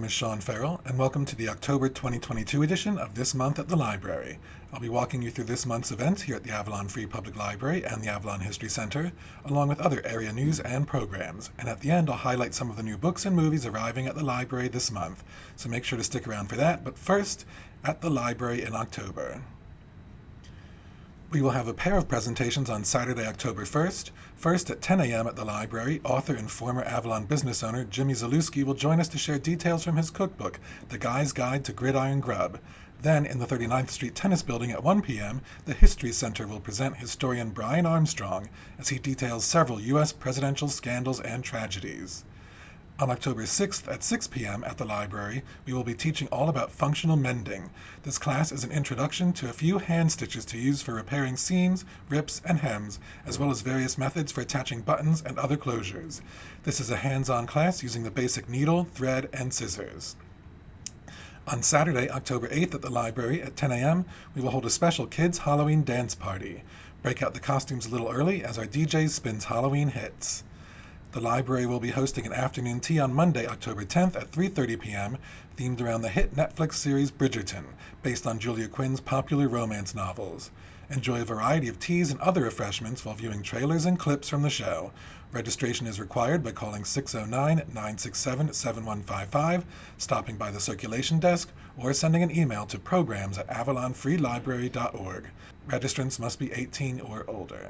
name is Sean Farrell, and welcome to the October 2022 edition of This Month at the Library. I'll be walking you through this month's events here at the Avalon Free Public Library and the Avalon History Center, along with other area news and programs. And at the end, I'll highlight some of the new books and movies arriving at the library this month, so make sure to stick around for that. But first, at the library in October. We will have a pair of presentations on Saturday, October 1st. First, at 10 a.m. at the library, author and former Avalon business owner Jimmy Zalewski will join us to share details from his cookbook, The Guy's Guide to Gridiron Grub. Then, in the 39th Street Tennis Building at 1 p.m., the History Center will present historian Brian Armstrong as he details several U.S. presidential scandals and tragedies. On October 6th at 6 p.m. at the library, we will be teaching all about functional mending. This class is an introduction to a few hand stitches to use for repairing seams, rips, and hems, as well as various methods for attaching buttons and other closures. This is a hands-on class using the basic needle, thread, and scissors. On Saturday, October 8th at the library at 10 a.m., we will hold a special kids' Halloween dance party. Break out the costumes a little early as our DJ spins Halloween hits. The library will be hosting an afternoon tea on Monday, October 10th at 3:30 p.m., themed around the hit Netflix series Bridgerton, based on Julia Quinn's popular romance novels. Enjoy a variety of teas and other refreshments while viewing trailers and clips from the show. Registration is required by calling 609-967-7155, stopping by the circulation desk, or sending an email to programs@avalonfreelibrary.org. Registrants must be 18 or older.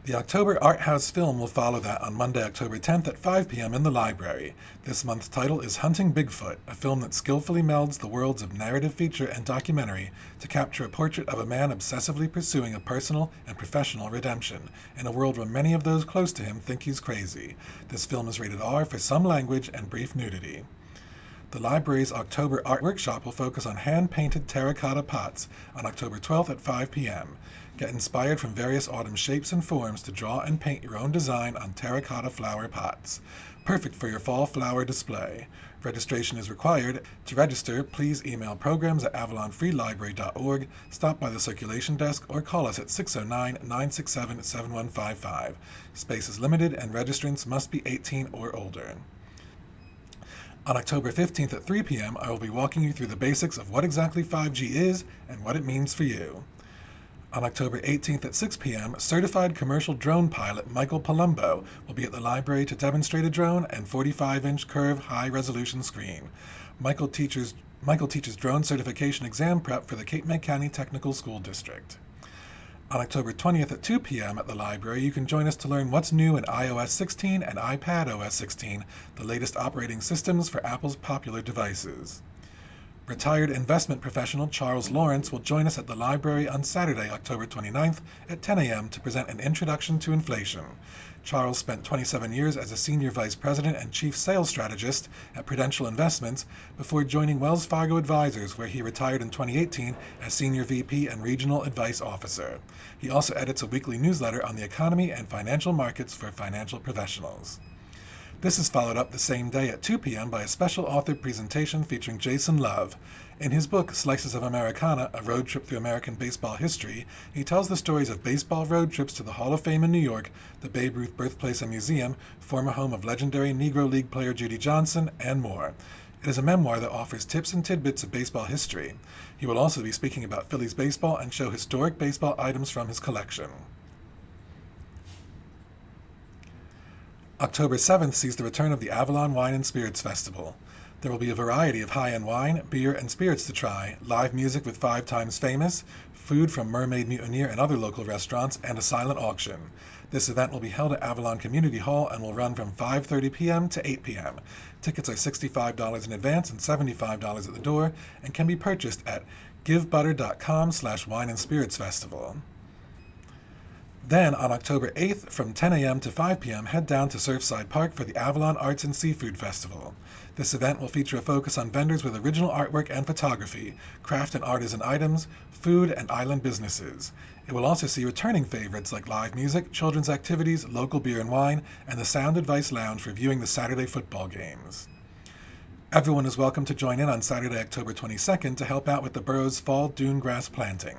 The October Art House film will follow that on Monday, October 10th at 5 p.m. in the library. This month's title is Hunting Bigfoot, a film that skillfully melds the worlds of narrative feature and documentary to capture a portrait of a man obsessively pursuing a personal and professional redemption, in a world where many of those close to him think he's crazy. This film is rated R for some language and brief nudity. The library's October Art Workshop will focus on hand-painted terracotta pots on October 12th at 5 p.m. Get inspired from various autumn shapes and forms to draw and paint your own design on terracotta flower pots. Perfect for your fall flower display. Registration is required. To register, please email programs@avalonfreelibrary.org, stop by the circulation desk, or call us at 609-967-7155. Space is limited and registrants must be 18 or older. On October 15th at 3 p.m., I will be walking you through the basics of what exactly 5G is and what it means for you. On October 18th at 6 p.m., certified commercial drone pilot Michael Palumbo will be at the library to demonstrate a drone and 45-inch curved high-resolution screen. Michael teaches drone certification exam prep for the Cape May County Technical School District. On October 20th at 2 p.m. at the library, you can join us to learn what's new in iOS 16 and iPadOS 16, the latest operating systems for Apple's popular devices. Retired investment professional Charles Lawrence will join us at the library on Saturday, October 29th at 10 a.m. to present an introduction to inflation. Charles spent 27 years as a senior vice president and chief sales strategist at Prudential Investments before joining Wells Fargo Advisors, where he retired in 2018 as senior VP and regional advice officer. He also edits a weekly newsletter on the economy and financial markets for financial professionals. This is followed up the same day at 2 p.m. by a special author presentation featuring Jason Love. In his book, Slices of Americana, A Road Trip Through American Baseball History, he tells the stories of baseball road trips to the Hall of Fame in New York, the Babe Ruth Birthplace and Museum, former home of legendary Negro League player Judy Johnson, and more. It is a memoir that offers tips and tidbits of baseball history. He will also be speaking about Phillies baseball and show historic baseball items from his collection. October 7th sees the return of the Avalon Wine and Spirits Festival. There will be a variety of high-end wine, beer, and spirits to try, live music with 5 Times Famous, food from Mermaid Mutineer and other local restaurants, and a silent auction. This event will be held at Avalon Community Hall and will run from 5:30 p.m. to 8 p.m. Tickets are $65 in advance and $75 at the door and can be purchased at givebutter.com/wine and spirits festival. Then, on October 8th, from 10 a.m. to 5 p.m., head down to Surfside Park for the Avalon Arts and Seafood Festival. This event will feature a focus on vendors with original artwork and photography, craft and artisan items, food, and island businesses. It will also see returning favorites like live music, children's activities, local beer and wine, and the Sound Advice Lounge for viewing the Saturday football games. Everyone is welcome to join in on Saturday, October 22nd to help out with the borough's fall dune grass planting.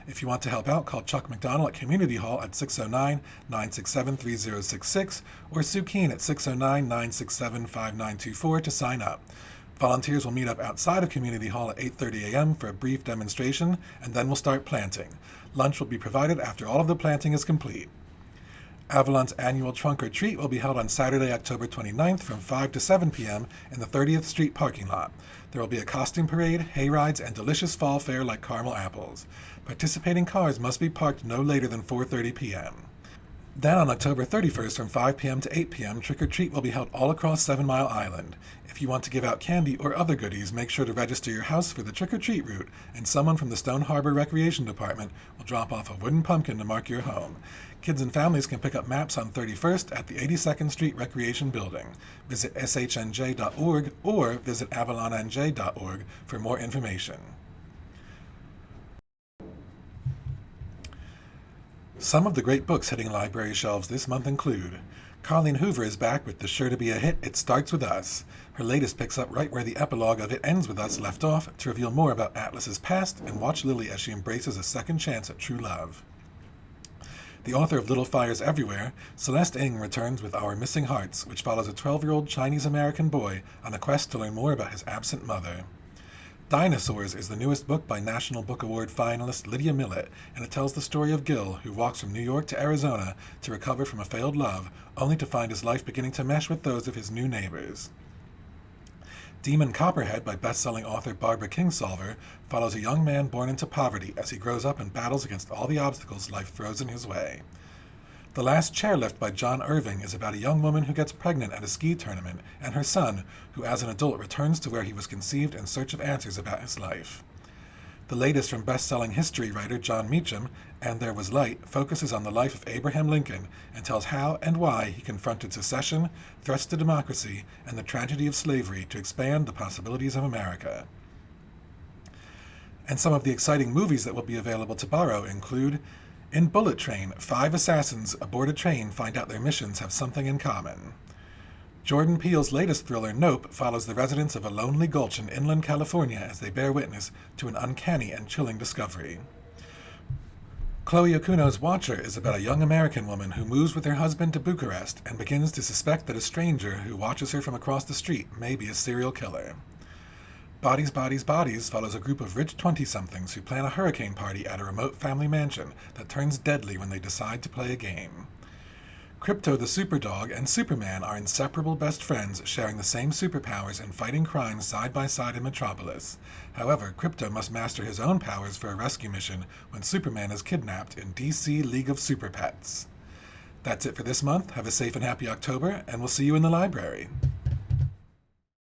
If you want to help out, call Chuck McDonald at Community Hall at 609-967-3066 or Sue Keene at 609-967-5924 to sign up. Volunteers will meet up outside of Community Hall at 8:30 a.m. for a brief demonstration, and then we'll start planting. Lunch will be provided after all of the planting is complete. Avalon's annual Trunk or Treat will be held on Saturday, October 29th from 5 to 7 p.m. in the 30th Street parking lot. There will be a costume parade, hay rides, and delicious fall fare like caramel apples. Participating cars must be parked no later than 4:30 p.m. Then on October 31st from 5 p.m. to 8 p.m., Trick or Treat will be held all across 7 Mile Island. If you want to give out candy or other goodies, make sure to register your house for the Trick or Treat route, and someone from the Stone Harbor Recreation Department will drop off a wooden pumpkin to mark your home. Kids and families can pick up maps on 31st at the 82nd Street Recreation Building. Visit shnj.org or visit avalonnj.org for more information. Some of the great books hitting library shelves this month include Colleen Hoover is back with the sure to be a hit It Starts With Us. Her latest picks up right where the epilogue of It Ends With Us left off to reveal more about Atlas's past and watch Lily as she embraces a second chance at true love. The author of Little Fires Everywhere, Celeste Ng returns with Our Missing Hearts, which follows a 12-year-old Chinese-American boy on a quest to learn more about his absent mother. Dinosaurs is the newest book by National Book Award finalist Lydia Millett, and it tells the story of Gil, who walks from New York to Arizona to recover from a failed love, only to find his life beginning to mesh with those of his new neighbors. Demon Copperhead by best-selling author Barbara Kingsolver follows a young man born into poverty as he grows up and battles against all the obstacles life throws in his way. The Last Chairlift by John Irving is about a young woman who gets pregnant at a ski tournament and her son, who as an adult returns to where he was conceived in search of answers about his life. The latest from best-selling history writer John Meacham, And There Was Light, focuses on the life of Abraham Lincoln and tells how and why he confronted secession, threats to democracy, and the tragedy of slavery to expand the possibilities of America. And some of the exciting movies that will be available to borrow include In Bullet Train, 5 assassins aboard a train find out their missions have something in common. Jordan Peele's latest thriller, Nope, follows the residents of a lonely gulch in inland California as they bear witness to an uncanny and chilling discovery. Chloe Okuno's Watcher is about a young American woman who moves with her husband to Bucharest and begins to suspect that a stranger who watches her from across the street may be a serial killer. Bodies, Bodies, Bodies follows a group of rich 20-somethings who plan a hurricane party at a remote family mansion that turns deadly when they decide to play a game. Crypto the Superdog and Superman are inseparable best friends sharing the same superpowers and fighting crime side by side in Metropolis. However, Crypto must master his own powers for a rescue mission when Superman is kidnapped in DC League of Super Pets. That's it for this month. Have a safe and happy October, and we'll see you in the library.